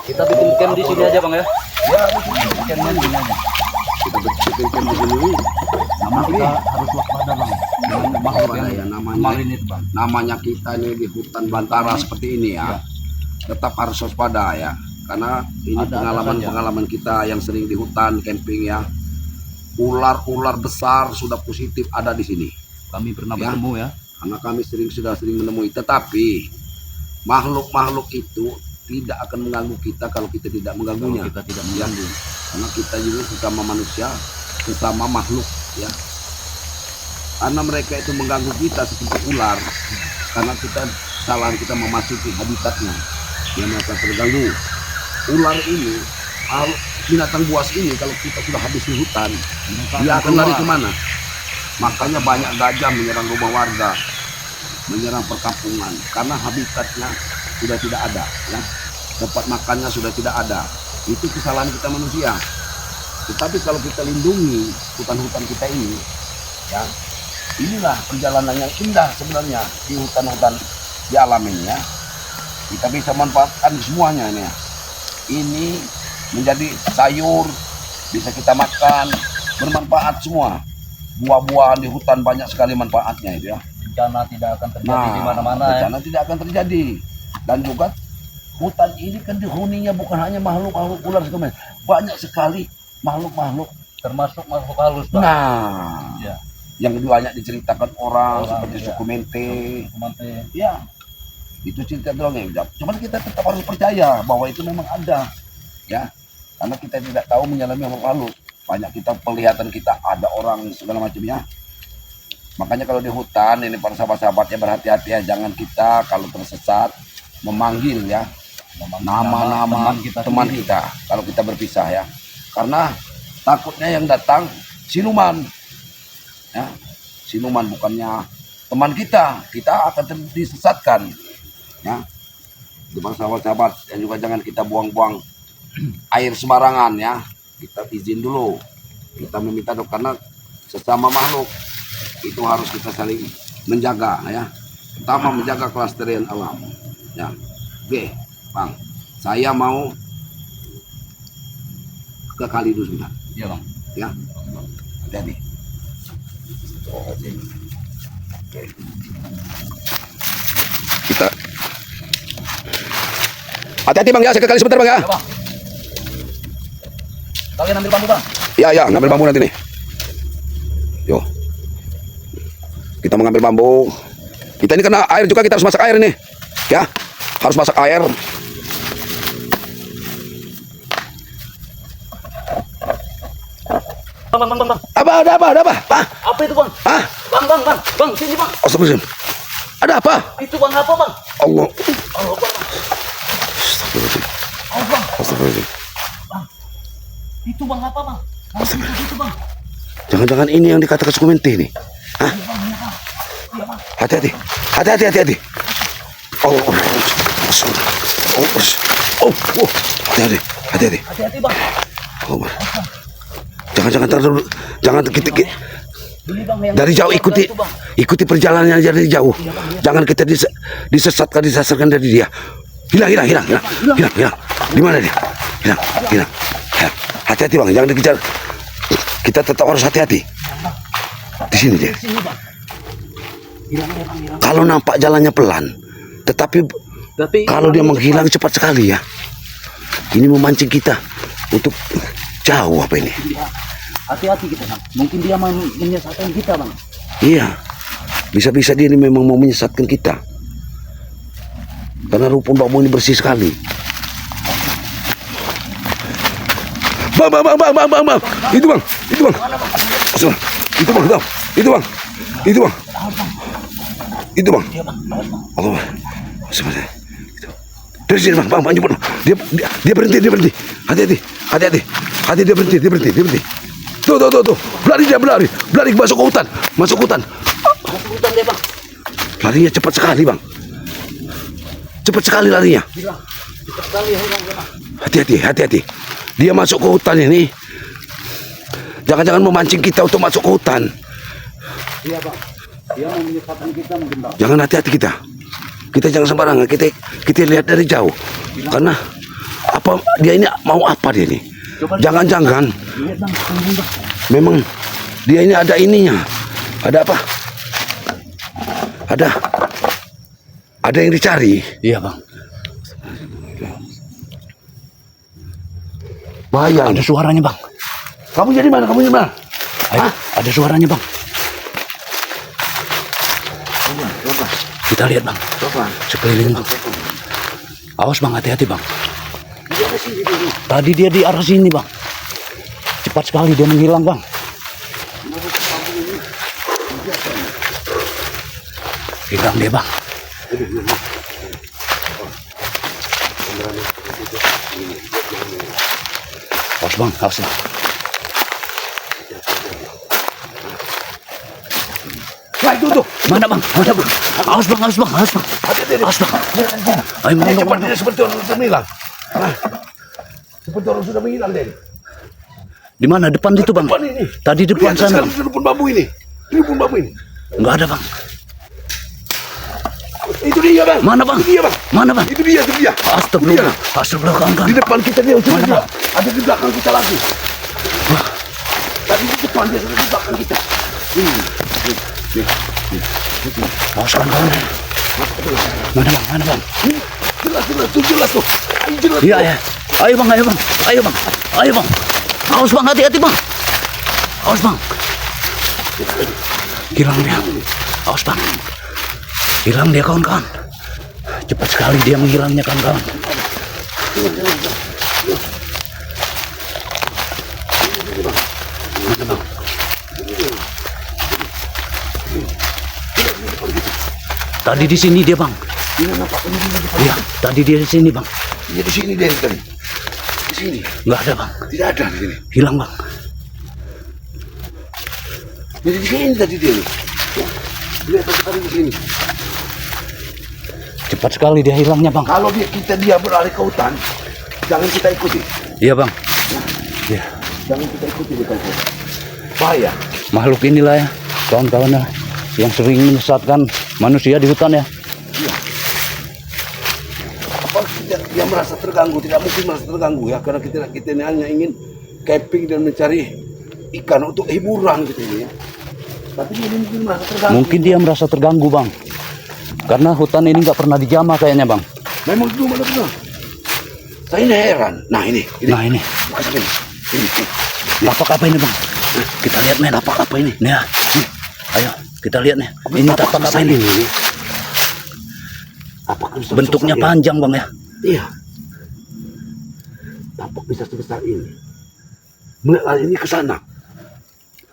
Kita bikin camp di sini aja bang ya. Ya, campnya di sini aja. Kita bikin camp di sini. Namun kita harus waspada bang. Dengan makhluk yang Ya, kemarin itu bang. namanya kita ini di hutan Bantara seperti ini ya. Tetap harus waspada ya. Karena ini Ada pengalaman kita yang sering di hutan camping ya. Ular-ular besar sudah positif ada di sini. Kami pernah Ya. bertemu ya. Karena kami sudah sering menemui. Tetapi makhluk-makhluk itu tidak akan mengganggu kita kalau kita tidak mengganggunya. Kalau kita tidak Ya. mengganggu. Karena kita juga sesama manusia, sesama makhluk ya. Karena mereka itu mengganggu kita seperti ular. Karena kesalahan kita memasuki habitatnya yang mereka terganggu. Ular ini, binatang buas ini kalau kita sudah habis di hutan, dia akan lari kemana? Makanya banyak gajah menyerang rumah warga, menyerang perkampungan karena habitatnya sudah tidak ada ya. Tempat makannya sudah tidak ada. Itu kesalahan kita manusia. Tetapi kalau kita lindungi hutan-hutan kita ini ya, inilah perjalanan yang indah sebenarnya di hutan-hutan di alam ini ya. Kita bisa manfaatkan semuanya ini ya. Ini menjadi sayur, bisa kita makan, bermanfaat semua. Buah-buahan di hutan banyak sekali manfaatnya itu ya. Bencana tidak akan terjadi di mana-mana ya. Bencana tidak akan terjadi. Dan juga hutan ini kan dihuninya bukan hanya makhluk-makhluk ular segala macam. Banyak sekali makhluk-makhluk. Termasuk makhluk halus bang. Nah, Ya. yang banyak diceritakan orang seperti ya. suku mente. Kemante. Ya, itu cerita dongeng. Cuman kita tetap harus percaya bahwa itu memang ada. Ya, karena kita tidak tahu menyelami makhluk halus. Banyak kita penglihatan kita ada orang segala macamnya. Makanya kalau di hutan ini para sahabat-sahabatnya berhati-hati ya, jangan kita kalau tersesat memanggil ya nama-nama teman kita kalau kita berpisah ya. Karena takutnya yang datang siluman. Ya, siluman bukannya teman kita akan disesatkan. Ya. Para sahabat-sahabat dan juga jangan kita buang-buang air sembarangan ya. Kita izin dulu, kita meminta doa karena sesama makhluk itu harus kita saling menjaga ya, pertama menjaga kelestarian alam ya. Oke bang, saya mau ke kali dulu sebentar Iya bang. ya, hati-hati. Oke. Kita hati-hati bang ya, saya ke kali sebentar bang ya. Ya bang. Kalian ambil bambu bang. Ya, ngambil bambu nanti nih. Yo. Kita mengambil bambu. Kita ini kena air juga, kita harus masak air ini. Ya, harus masak air. Bang. Apa, ada apa? Pak? Apa itu bang? Hah? Bang, sini bang. Astagfirullahaladzim. Ada apa? Itu bang apa bang? Allah. Allah bang. Astagfirullahaladzim. Allah bang. Astagfirullahaladzim. Itu bang apa bang? Itu bang. Jangan-jangan ini yang dikatakan suku mente ini. Hah? Hati-hati. Hati-hati. Oh. Hati-hati. Hati-hati bang. Oh. Jangan terlalu, jangan kita Ini bang yang dari jauh ikuti perjalanannya dari jauh. Jangan kita disesatkan dari dia. Hilang. Di mana dia? Hilang. Hati-hati bang, jangan dikejar. Kita tetap harus hati-hati. Di sini dia. hilang. Kalau nampak jalannya pelan, tetapi kalau dia menghilang cepat sekali ya. Ini memancing kita untuk jauh apa ini? Hati-hati kita bang. Mungkin dia mau menyesatkan kita bang. Iya, bisa-bisa dia ini memang mau menyesatkan kita. Karena rumpun bambu ini bersih sekali. Bang. Itu bang. Allah. Sebenarnya. Dari sini bang, jemput. Dia berhenti. Hati-hati. Dia berhenti. Tuh. Berlari masuk ke hutan. Masuk hutan dia bang. Larinya cepat sekali bang. Cepat sekali larinya. Gila. Cepat sekali hilang dia bang. Hati-hati. Dia masuk ke hutan ini. Jangan-jangan memancing kita untuk masuk ke hutan. Iya bang. Dia mau menyesatkan kita mungkin bang. Jangan hati-hati kita. Kita jangan sembarangan. Kita lihat dari jauh. Karena Apa dia ini mau apa dia ini? Coba Jangan-jangan lihat bang, tunggu bang. memang dia ini ada ininya. Ada apa? Ada yang dicari. Iya bang. Bahaya. Ada suaranya bang. Kamu jadi mana? Ayo, ada suaranya bang. Coba. Kita lihat bang. Sekeliling bang. Awas bang, hati-hati bang. Tadi dia di arah sini bang. Cepat sekali dia menghilang bang. Hilang dia bang. Awas bang, awas bang. Nah itu tuh. Mana bang? Awas bang. Awas bang. Ayo Dia bang. seperti orang sudah menghilang. Seperti orang sudah menghilang deh. Di mana? Depan itu bang. Depan ini. Tadi depan Lihat sana. sekarang di depan bambu ini. Di depan bambu ini. Enggak ada bang. Itu dia bang. Mana bang? Itu dia bang. Mana bang? Itu dia. Astagfirullah. Astagfirullah kawan-kawan. Di depan kita dia. Coba Mana, dia. Bang? Ada di belakang kita lagi. Tadi di depan dia sudah di belakang kita. Awas kawan-kawan. Mana bang? Jelas tuh. Jelas. Iya ya. Ayo bang. Awas bang, hati-hati bang. Awas bang. Hilang dia. Awas bang. Hilang dia kawan-kawan. Cepat sekali dia menghilangnya kawan-kawan. Mana bang? Tadi di sini dia bang. Iya, tadi dia di sini bang. Dia di sini dia tadi. Di sini. Nggak ada bang. Tidak ada di sini. Hilang bang. Jadi di sini tadi dia. Dia tadi di sini. Cepat sekali dia hilangnya bang. Kalau dia beralih ke hutan, jangan kita ikuti. Iya bang. Iya. Jangan kita ikuti di hutan. Bahaya. Makhluk inilah ya kawan-kawan ya, yang sering menyesatkan manusia di hutan ya. Apa dia merasa terganggu? Tidak mungkin merasa terganggu ya, karena kita ini hanya ingin camping dan mencari ikan untuk hiburan gitu ini ya. Tapi dia mungkin merasa terganggu. Mungkin dia merasa terganggu bang, karena hutan ini nggak pernah dijamah kayaknya bang. Memang itu benar-benar. Saya ini heran. Nah ini. Nah ini. Masuk ini. Tapak apa ini bang? Kita lihat men. Tapak apa ini? Nih ya. Ayo kita lihat nih. Ini tapak apa ini? Apakah bisa Bentuknya sebesar panjang bang ya. ini? Iya. Tapak bisa sebesar ini. Melihat ini ke sana.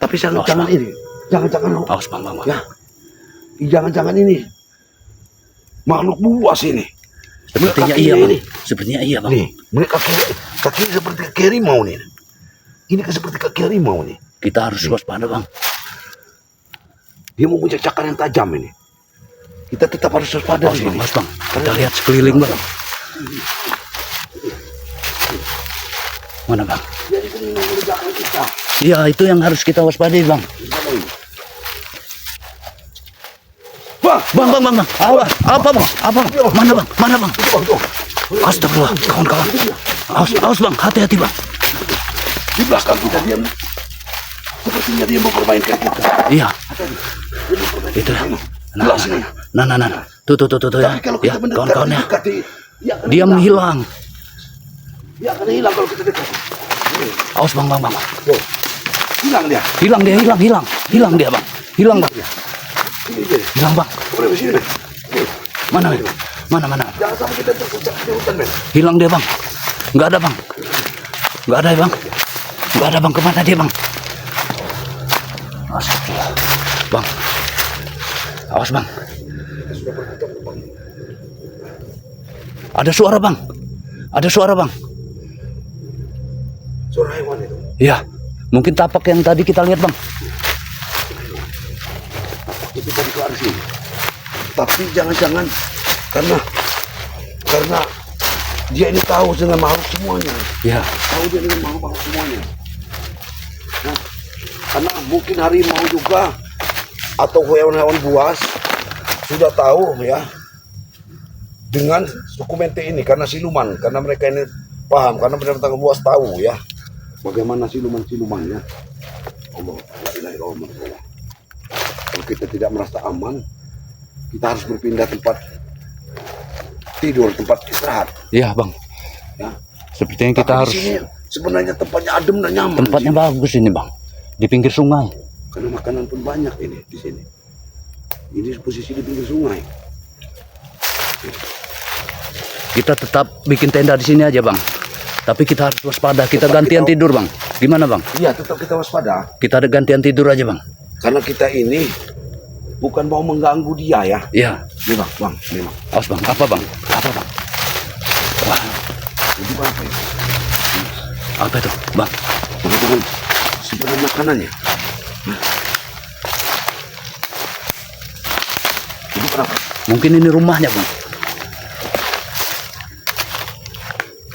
Tapi jangan ini. Jangan Awas bang. ya. Jangan ini. Makhluk buas ini. Sepertinya Kaki iya bang. ini. Sepertinya iya bang. Nih, melihat kaki seperti kaki harimau nih. Ini seperti kaki harimau nih. Kita harus waspada bang. Dia mempunyai cakar yang tajam ini. Kita tetap harus waspada Awas di bang. sini. Awas bang. Kita lihat sekeliling bang. Mana bang? Jadi ini mengerjakan kita. Iya itu yang harus kita waspadai bang. Wah, Bang. Apa bang? Mana bang? Astagfirullah kawan-kawan. Awas bang. Hati-hati bang. di belakang kita dia sepertinya dia mempermainkan kita. Iya. Itu ya. Nah. Tuh ya. Tapi kalau Ya kita mendekat, kawan-kawan ya. mendekati, Dia menghilang. Dia akan hilang kalau kita dekat. Awas bang. Tuh. Hilang dia. Hilang dia bang. Hilang bang. Ini dia. Hilang bang. Boleh di sini, men. Nih. Mana? Jangan sampai kita terjebak di hutan, men. Hilang dia bang. Nggak ada bang. Nggak ada bang. Kemana dia bang? Astagfirullah. Bang. Awas bang. Ada suara bang. Suara hewan itu. Iya. Mungkin tapak yang tadi kita lihat bang. Itu tadi ke arah sini. Tapi jangan-jangan karena dia ini tahu dengan makhluk semuanya. Iya. Tahu dia dengan makhluk semuanya. Nah, karena mungkin harimau juga atau hewan-hewan buas sudah tahu ya dengan suku Mente ini karena siluman, karena mereka ini paham karena binatang buas tahu ya bagaimana siluman-silumannya. Allah, la ilaha illallah. Kalau kita tidak merasa aman, kita harus berpindah tempat tidur, tempat istirahat. Iya bang. Ya. Sepertinya kita Tapi di harus. sini sebenarnya tempatnya adem dan nyaman. Tempatnya bagus ini bang. Di pinggir sungai. Karena makanan pun banyak ini di sini. Ini posisi di pinggir sungai. Kita tetap bikin tenda di sini aja bang. Tapi kita harus waspada. Kita Tetap gantian kita- tidur bang. Gimana bang? Iya, tetap kita waspada. Kita ada gantian tidur aja bang. Karena kita ini bukan mau mengganggu dia ya. Iya. Nih bang, nih bang. Awas bang. Apa bang? Apa bang? Wah, Itu apa ya? apa itu bang? Teman-teman, simpan makanannya. Itu kenapa? Mungkin ini rumahnya bang.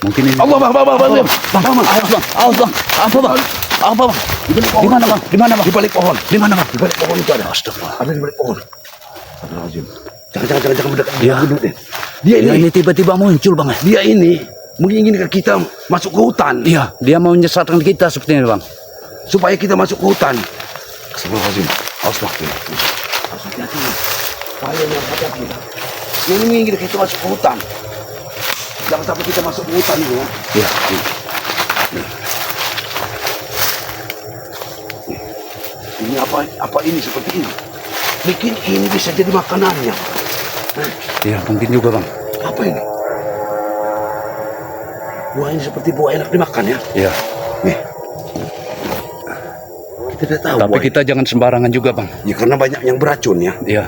Mungkin ini. Allah bang. Awas bang. Awas bang. Apa bang? Apa bang? Di mana bang? Di mana bang? Di balik pohon. Di mana bang? Di balik pohon itu ada. Astagfirullah. Ada di balik pohon. Astagfirullahaladzim. Jangan mendekat. Dia. Duduk deh. Dia Dia ini, ini tiba-tiba muncul bang ya. dia ini menginginkan kita masuk ke hutan. Iya. Dia mau menyesatkan kita seperti ini bang. Supaya kita masuk ke hutan. Astagfirullahaladzim. Awas bang. Harus hati-hati. Bahayanya hati-hati. Dia ini menginginkan kita masuk ke hutan. Jangan sampai kita masuk ke hutan ini ya. Iya. Ini apa ini seperti ini? Mungkin ini bisa jadi makanannya. Iya mungkin juga bang. Apa ini? Buah ini seperti buah enak dimakan ya. Iya. Nih. Kita tidak tahu. Tapi buah kita jangan sembarangan juga bang. ini. Ya karena banyak yang beracun ya. Iya.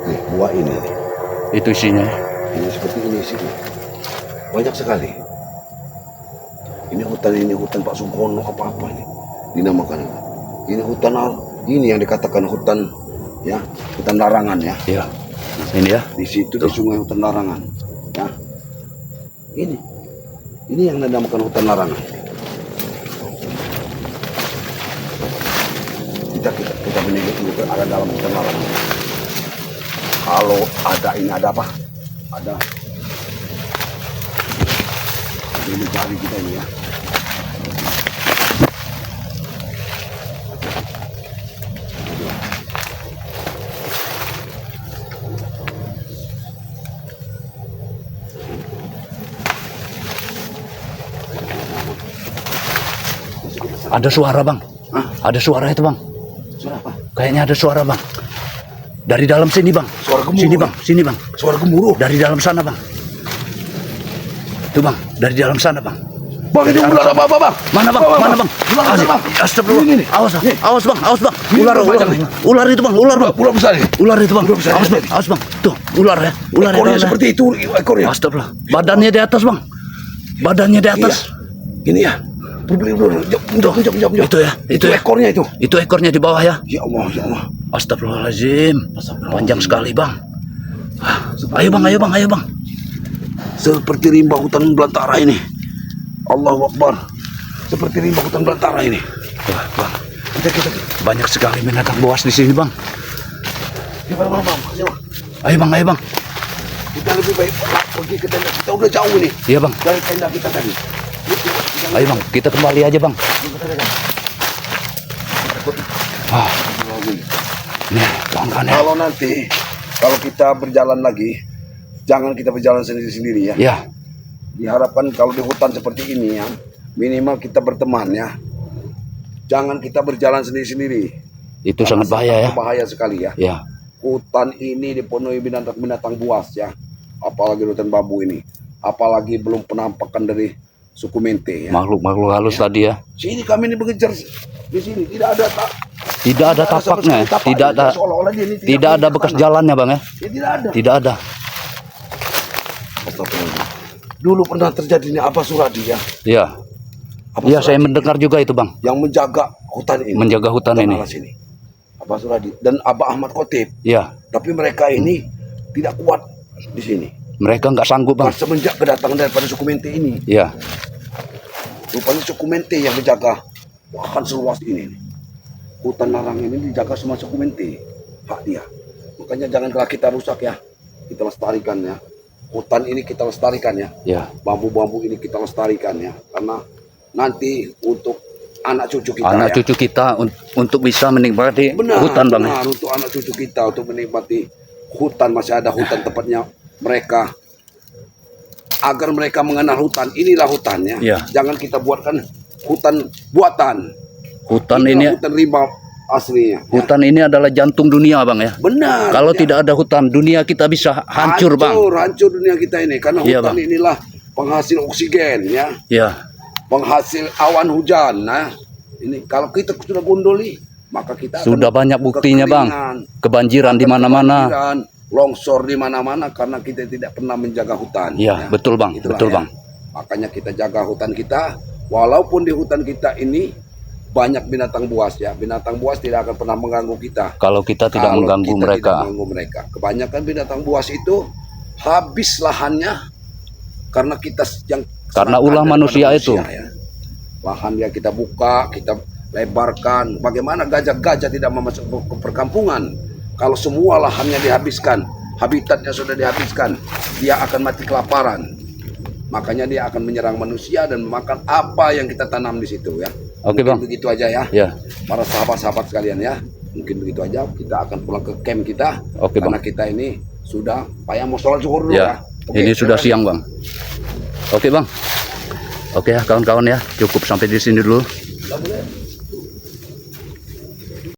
Nih, buah ini. Itu isinya. Ini seperti ini sini. Banyak sekali. Ini hutan Pak Sungkono apa-apa ini. Dinamakan. Ini hutan ini yang dikatakan hutan ya, hutan larangan ya. Iya. Ini ya. Di situ di sungai hutan larangan. Ya. Ini yang dinamakan hutan larangan. Kita menyebut ada dalam hutan larangan. Kalau ada ini ada apa? Ada. Ini cari kita ini ya. Ada suara bang. Hah? Ada suara itu bang. Suara apa? Kayaknya ada suara bang. Dari dalam sini bang. Suara gemuruh. Sini bang. Sini bang. Suara gemuruh. Dari dalam sana bang. Itu bang. Dari dalam sana bang. Bang, ini ular apa bang? Mana bang? Mana bang? Ular apa bang? Astagfirullah. Ini. Awas, awas bang, awas bang. Ini Ular, ular ular, panjang nih. ular itu bang, ular bang. Ular besar ini. Ular itu bang. Ular besar. Awas bang, awas bang. Tuh, ular ya. Ular ya. Ekornya seperti itu ekornya. Astagfirullah. Badannya di atas bang. Badannya di atas. Iya. Ini ya. Jom. Itu ya. Itu ekornya itu. Itu ekornya di bawah ya. Ya Allah, ya Allah. Astagfirullahaladzim. Panjang sekali bang. Ayo bang, ayo bang, ayo bang. Seperti rimba hutan belantara ini. Allahu Akbar. Seperti rimba hutan belantara ini. Wah, bang. Kita. Banyak sekali binatang buas di sini bang. Gimana bang? Ayo bang, ayo bang. Kita lebih baik pergi ke tenda. Kita udah jauh nih Iya bang. dari tenda kita tadi. Ayo bang, kita kembali aja bang. Ah, nih, langkahnya. Kalau kita berjalan lagi, jangan kita berjalan sendiri-sendiri ya. Ya, Diharapkan kalau di hutan seperti ini ya, minimal kita berteman ya. Jangan kita berjalan sendiri-sendiri. itu sangat bahaya ya. Bahaya sekali ya. Ya, Hutan ini dipenuhi binatang-binatang buas ya. Apalagi hutan bambu ini. Apalagi belum penampakan dari suku mente ya. makhluk-makhluk halus tadi ya. Sini kami ini mengejar di sini tidak ada Tidak ada tapaknya, ya. Tidak ada, seolah-olah dia ini tidak ada bekas jalannya bang ya. Ya, tidak ada. Tidak ada. Astagfirullah. Dulu pernah terjadi ini Abah Suradi ya. Iya, Abah iya saya Suradi mendengar juga itu bang. yang menjaga hutan ini. Menjaga hutan ini. alas ini. Abah Suradi dan Abah Ahmad Khotib. Iya, Tapi mereka ini tidak kuat di sini. mereka nggak sanggup bang. Semenjak kedatangan daripada suku mente ini, Iya, rupanya suku mente yang menjaga lahan seluas ini. Hutan larang ini dijaga sama suku mente, hak dia. Makanya janganlah kita rusak ya, kita lestarikan ya. hutan ini kita lestarikan ya. Ya. Bambu-bambu ini kita lestarikan ya. Karena nanti untuk anak cucu kita Anak ya. cucu kita untuk bisa menikmati Benar, hutan bang. benar, untuk anak cucu kita untuk menikmati hutan, masih ada hutan tempatnya mereka, agar mereka mengenal hutan. Inilah hutannya. Ya. Jangan kita buatkan hutan buatan. Hutan Inilah ini hutan rimba aslinya. Ya. hutan ini adalah jantung dunia bang ya. Benar. Kalau ya. tidak ada hutan, dunia kita bisa hancur bang. Hancur dunia kita ini karena Iya, hutan Bang. inilah penghasil oksigen ya, Ya. penghasil awan hujan. Nah, ini kalau kita sudah gondoli, maka kita Sudah akan banyak buktinya bang. kekeringan, Kebanjiran di mana-mana. kebanjiran, longsor di mana-mana karena kita tidak pernah menjaga hutan. Ya, betul bang, Itulah betul ya. bang. Makanya kita jaga hutan kita, walaupun di hutan kita ini banyak binatang buas ya. Binatang buas tidak akan pernah mengganggu kita. Kalau kita tidak Kalau mengganggu kita mereka. tidak mengganggu mereka. Kebanyakan binatang buas itu habis lahannya karena kita yang Karena serakah ulah daripada manusia itu. ya. Lahan dia kita buka, kita lebarkan. Bagaimana gajah-gajah tidak masuk ke perkampungan? Kalau semua lahannya dihabiskan, habitatnya sudah dihabiskan, dia akan mati kelaparan. Makanya dia akan menyerang manusia dan memakan apa yang kita tanam di situ ya. Oke, Mungkin Bang. begitu aja ya. Ya. Para sahabat-sahabat sekalian ya. Mungkin begitu aja. Kita akan pulang ke camp kita. Oke, karena Bang. kita ini sudah payah mau sholat zuhur dulu ya. Ya. Oke, Ini sudah terima kasih. siang bang. Oke bang. Oke ya kawan-kawan ya. Cukup sampai di sini dulu. Nggak boleh.